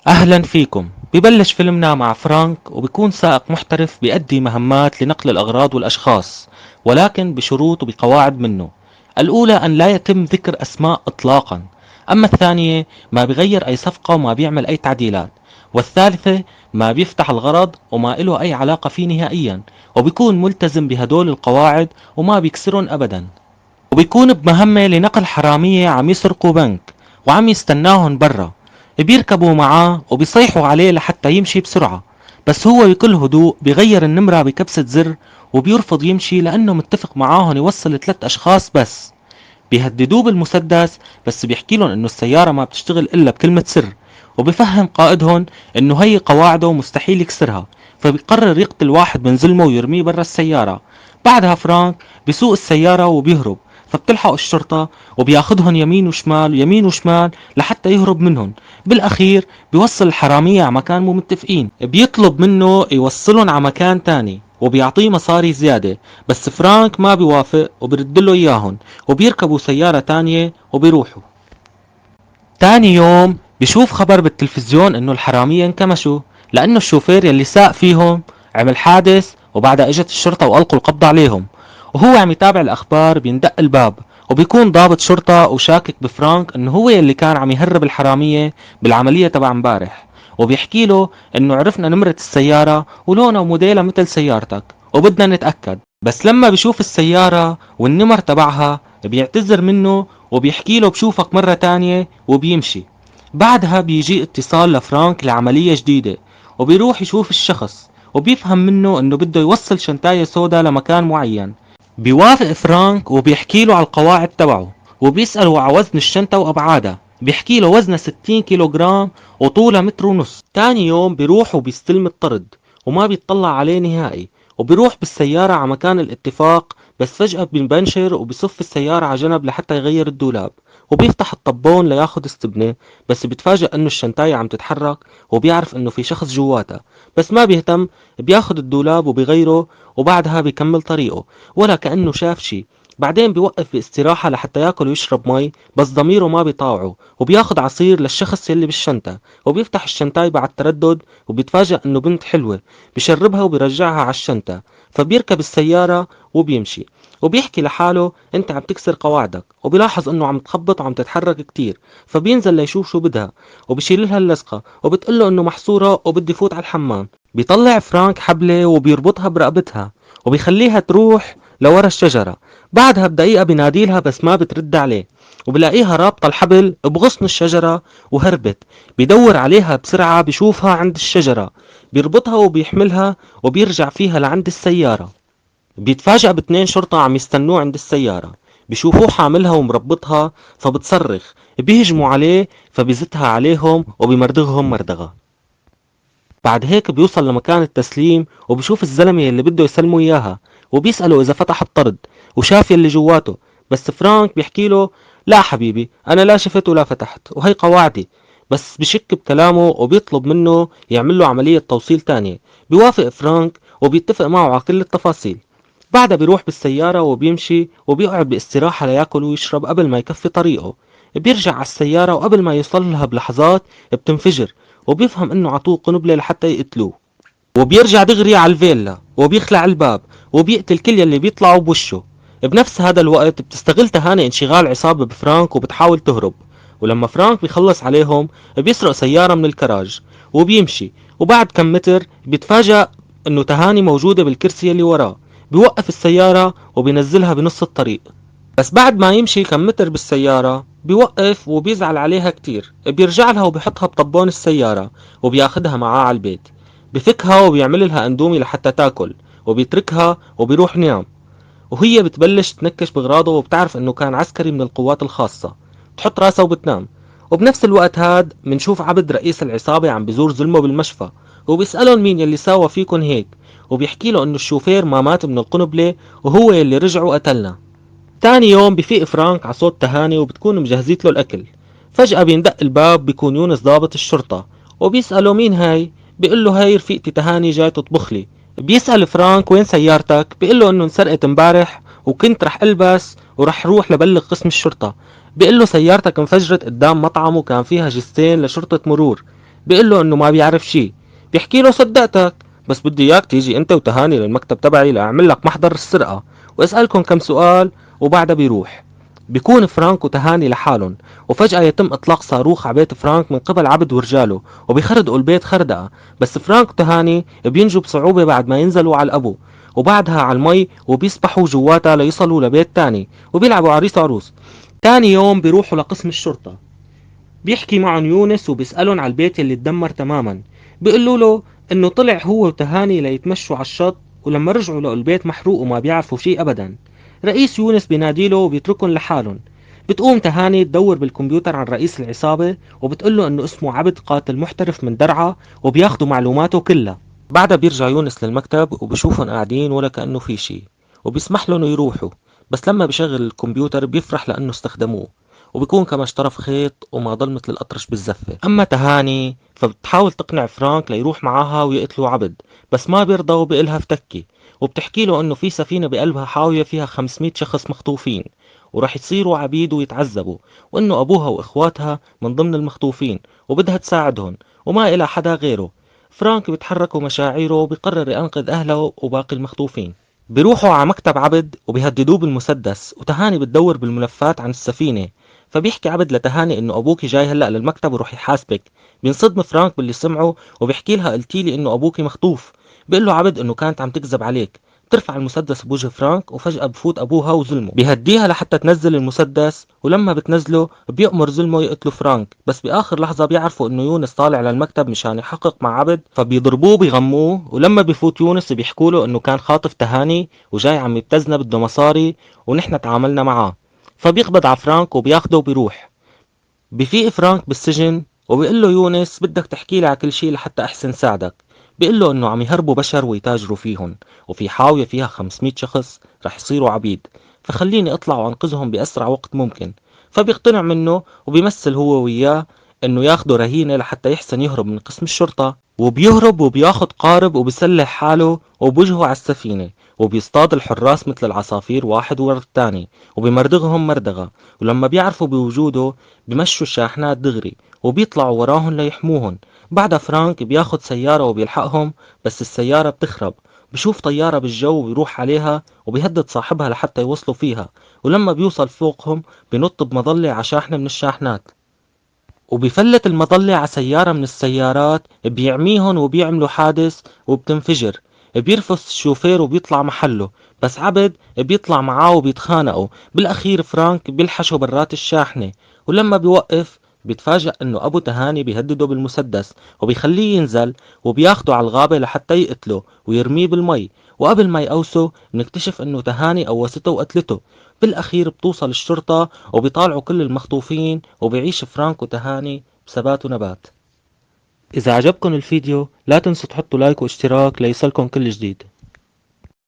أهلا فيكم. ببلش فيلمنا مع فرانك وبيكون سائق محترف بيأدي مهمات لنقل الأغراض والأشخاص، ولكن بشروط وبقواعد منه. الأولى أن لا يتم ذكر أسماء إطلاقا، أما الثانية ما بيغير أي صفقة وما بيعمل أي تعديلات، والثالثة ما بيفتح الغرض وما له أي علاقة فيه نهائيا، وبيكون ملتزم بهدول القواعد وما بيكسرن أبدا. وبيكون بمهمة لنقل حرامية عم يسرقوا بنك وعم يستناهن برا. بيركبوا معاه وبيصيحوا عليه لحتى يمشي بسرعة، بس هو بكل هدوء بيغير النمرة بكبسة زر وبيرفض يمشي لأنه متفق معاهن يوصل 3 أشخاص بس. بيهددوه بالمسدس، بس بيحكي لهم انه السيارة ما بتشتغل الا بكلمة سر، وبفهم قائدهم انه هي قواعده ومستحيل يكسرها. فبيقرر يقتل واحد من زلمه ويرميه برا السيارة. بعدها فرانك بيسوق السيارة وبيهرب، فبتلحق الشرطة وبياخدهم يمين وشمال يمين وشمال لحتى يهرب منهم. بالاخير بيوصل الحرامية على مكان مو متفقين، بيطلب منه يوصلهم على مكان تاني وبيعطيه مصاري زيادة، بس فرانك ما بيوافق وبيردله اياهم، وبيركبوا سيارة تانية وبيروحوا. تاني يوم بيشوف خبر بالتلفزيون انه الحرامية انكمشوا، لانه الشوفير يلي ساق فيهم عمل حادث، وبعدها اجت الشرطة والقوا القبض عليهم. وهو عم يتابع الاخبار بيندق الباب، وبيكون ضابط شرطة وشاكك بفرانك انه هو يلي كان عم يهرب الحرامية بالعملية تبع امبارح. وبيحكي له انه عرفنا نمرة السيارة ولونها وموديلها مثل سيارتك وبدنا نتأكد. بس لما بيشوف السيارة والنمر تبعها بيعتذر منه وبيحكي له بشوفك مرة تانية وبيمشي. بعدها بيجي اتصال لفرانك لعملية جديدة، وبيروح يشوف الشخص وبيفهم منه انه بده يوصل شنطاية سودا لمكان معين. بيوافق فرانك وبيحكي له على القواعد تبعه، وبيسأله على وزن الشنطة وأبعادها. بيحكي له وزنها 60 كيلوغرام وطولها متر ونص. تاني يوم بيروح وبيستلم الطرد وما بيطلع عليه نهائي، وبيروح بالسيارة على مكان الاتفاق، بس فجأة بينبنشر وبيصف السيارة على جنب لحتى يغير الدولاب. وبيفتح الطبون لياخد استبنة، بس بيتفاجأ انه الشنطاية عم تتحرك، وبيعرف انه في شخص جواتها، بس ما بيهتم. بياخد الدولاب وبيغيره، وبعدها بيكمل طريقه ولا كأنه شاف شي. بعدين بيوقف باستراحة لحتى ياكل ويشرب مي، بس ضميره ما بيطاوعه، وبياخد عصير للشخص يلي بالشنطة. وبيفتح الشنطاي بعد تردد وبيتفاجأ انه بنت حلوة، بيشربها وبيرجعها على الشنطة. فبيركب السيارة وبيمشي، وبيحكي لحاله انت عم تكسر قواعدك، وبيلاحظ انه عم تخبط وعم تتحرك كتير. فبينزل ليشوف شو بدها، وبيشيل لها اللصقة وبتقول له انه محصورة وبدي فوت على الحمام. بيطلع فرانك حبلة وبيربطها برقبتها وبيخليها تروح لورا الشجرة. بعدها بدقيقة بيناديلها بس ما بترد عليه، وبلاقيها رابطة الحبل بغصن الشجرة وهربت. بيدور عليها بسرعة، بيشوفها عند الشجرة، بيربطها وبيحملها وبيرجع فيها لعند السيارة. بيتفاجأ باتنين شرطة عم يستنوه عند السيارة، بيشوفوه حاملها ومربطها، فبتصرخ. بيهجموا عليه، فبيزتها عليهم وبيمردغهم مردغة. بعد هيك بيوصل لمكان التسليم وبيشوف الزلمة اللي بده يسلمه إياها، وبيسأله إذا فتح الطرد وشاف يلي جواته. بس فرانك بيحكي له لا حبيبي، أنا لا شفت ولا فتحت وهي قواعدي. بس بشك بكلامه وبيطلب منه يعمل له عملية توصيل تانية. بيوافق فرانك وبيتفق معه على كل التفاصيل. بعدها بيروح بالسيارة وبيمشي وبيقعد باستراحة لياكل ويشرب قبل ما يكفي طريقه. بيرجع على السيارة وقبل ما يوصل لها بلحظات بتنفجر، وبيفهم انه عطوه قنبلة لحتى يقتلوه. وبيرجع دغري على الفيلا وبيخلع الباب وبيقتل كل يلي بيطلعوا بوشه. بنفس هذا الوقت بتستغل تهاني انشغال عصابة بفرانك وبتحاول تهرب. ولما فرانك بيخلص عليهم بيسرق سيارة من الكراج وبيمشي. وبعد كم متر بيتفاجأ انه تهاني موجودة بالكرسي اللي وراه. بيوقف السيارة وبينزلها بنص الطريق، بس بعد ما يمشي كم متر بالسيارة بيوقف وبيزعل عليها كتير. بيرجع لها وبيحطها بطبون السيارة وبياخدها معاه على البيت. بفكها وبيعمل لها اندومي لحتى تاكل، وبيتركها وبيروح نام. وهي بتبلش تنكش بغراضه وبتعرف انه كان عسكري من القوات الخاصة. بتحط راسها وبتنام. وبنفس الوقت هاد منشوف عبد رئيس العصابة عم بزور زلمه بالمشفى، وبيسألهم مين يلي ساوى فيكن هيك. وبيحكي له انه الشوفير ما مات من القنبلة وهو يلي رجع وقتلنا. تاني يوم بفيق فرانك على صوت تهاني وبتكون مجهزيت له الأكل. فجأة بيندق الباب، بيكون يونس ضابط الشرطة وبيسأله مين هاي. بيقول له هاي رفيقتي تهاني جاي تطبخ لي. بيسأل فرانك وين سيارتك، بيقول له انه انسرقت امبارح وكنت رح البس ورح روح لبلغ قسم الشرطة. بيقول له سيارتك انفجرت قدام مطعم وكان فيها جثتين لشرطة مرور. بيقول له انه ما بيعرف شي. بيحكي له صدقتك، بس بدي اياك تيجي انت وتهاني للمكتب تبعي لاعمل لك محضر السرقة واسألكم كم سؤال وبعدها بيروح. بيكون فرانك وتهاني لحالهم، وفجأة يتم إطلاق صاروخ على بيت فرانك من قبل عبد ورجاله، وبيخردقوا البيت خردقة. بس فرانك وتهاني بينجوا بصعوبة بعد ما ينزلوا على الأبو، وبعدها على المي، وبيسبحوا جواتها ليصلوا لبيت تاني، وبيلعبوا عريس عروس. تاني يوم بيروحوا لقسم الشرطة. بيحكي معهم يونس وبيسألهم على البيت اللي اتدمر تماما. بيقولوا له انه طلع هو وتهاني ليتمشوا على الشط، ولما رجعوا لقوا البيت محروق وما بيعرفوا شيء ابدا. رئيس يونس بيناديله وبيتركهم لحالهم. بتقوم تهاني تدور بالكمبيوتر عن رئيس العصابة، وبتقول له انه اسمه عبد قاتل محترف من درعا، وبياخدوا معلوماته كلها. بعدها بيرجع يونس للمكتب وبشوفهم قاعدين ولا كأنه في شيء، وبيسمح لهم يروحوا. بس لما بيشغل الكمبيوتر بيفرح لأنه استخدموه، وبيكون كما اشترى خيط وما ضل مثل الأطرش بالزفة. أما تهاني فبتحاول تقنع فرانك ليروح معاها ويقتلوا عبد، بس ما بيرضى وبيقلها فتكي. وبتحكي له انه في سفينة بقلبها حاوية فيها 500 شخص مخطوفين، ورح يصيروا عبيد ويتعذبوا، وانه ابوها واخواتها من ضمن المخطوفين وبدها تساعدهم وما إلى حدا غيره. فرانك بيتحرك مشاعره وبيقرر ينقذ اهله وباقي المخطوفين. بيروحوا على مكتب عبد وبيهددوه بالمسدس، وتهاني بتدور بالملفات عن السفينة. فبيحكي عبد لتهاني انه ابوكي جاي هلا للمكتب وروح يحاسبك. بينصدم فرانك باللي سمعه وبيحكي لها قلتيلي انه ابوكي مخطوف. بيقول له عبد انه كانت عم تكذب عليك. بترفع المسدس بوجه فرانك، وفجأة بفوت ابوها وظلمه. بيهديها لحتى تنزل المسدس، ولما بتنزله بيأمر ظلمه يقتله فرانك. بس بآخر لحظة بيعرفوا انه يونس طالع للمكتب مشان يحقق مع عبد، فبيضربوه بيغموه. ولما بيفوت يونس بيحكوا له انه كان خاطف تهاني وجاي عم يبتزنا بده مصاري، ونحن تعاملنا معاه. فبيقبض على فرانك وبياخده وبيروح. بفيق فرانك بالسجن وبيقول له يونس بدك تحكي لي على كل شيء لحتى احسن ساعدك. بيقول له انه عم يهربوا بشر ويتاجروا فيهم، وفي حاوية فيها 500 شخص رح يصيروا عبيد، فخليني اطلع وانقذهم باسرع وقت ممكن. فبيقتنع منه وبيمثل هو وياه انه ياخده رهينة لحتى يحسن يهرب من قسم الشرطة. وبيهرب وبياخد قارب وبيسلح حاله وبوجهه على السفينة، وبيصطاد الحراس مثل العصافير واحد ورا الثاني، وبيمردغهم مردغة. ولما بيعرفوا بوجوده بمشوا الشاحنات دغري وبيطلعوا وراهم ليحموهم. بعدها فرانك بياخد سيارة وبيلحقهم، بس السيارة بتخرب. بشوف طيارة بالجو وبيروح عليها وبيهدد صاحبها لحتى يوصلوا فيها. ولما بيوصل فوقهم بينط بمظلة على شاحنة من الشاحنات، وبيفلت المظلة على سيارة من السيارات، بيعميهم وبيعملوا حادث وبتنفجر. بيرفس الشوفير وبيطلع محله، بس عبد بيطلع معاه وبيتخانقوا. بالأخير فرانك بيلحشه برات الشاحنة، ولما بيوقف بيتفاجأ انه ابو تهاني بيهدده بالمسدس وبيخليه ينزل، وبياخده على الغابة لحتى يقتله ويرميه بالمي. وقبل ما يقوسه بنكتشف انه تهاني قوسته وقتلته. بالاخير بتوصل الشرطة وبيطالعوا كل المخطوفين، وبيعيش فرانك وتهاني بثبات ونبات. إذا عجبكم الفيديو لا تنسوا تحطوا لايك واشتراك ليصلكم كل جديد.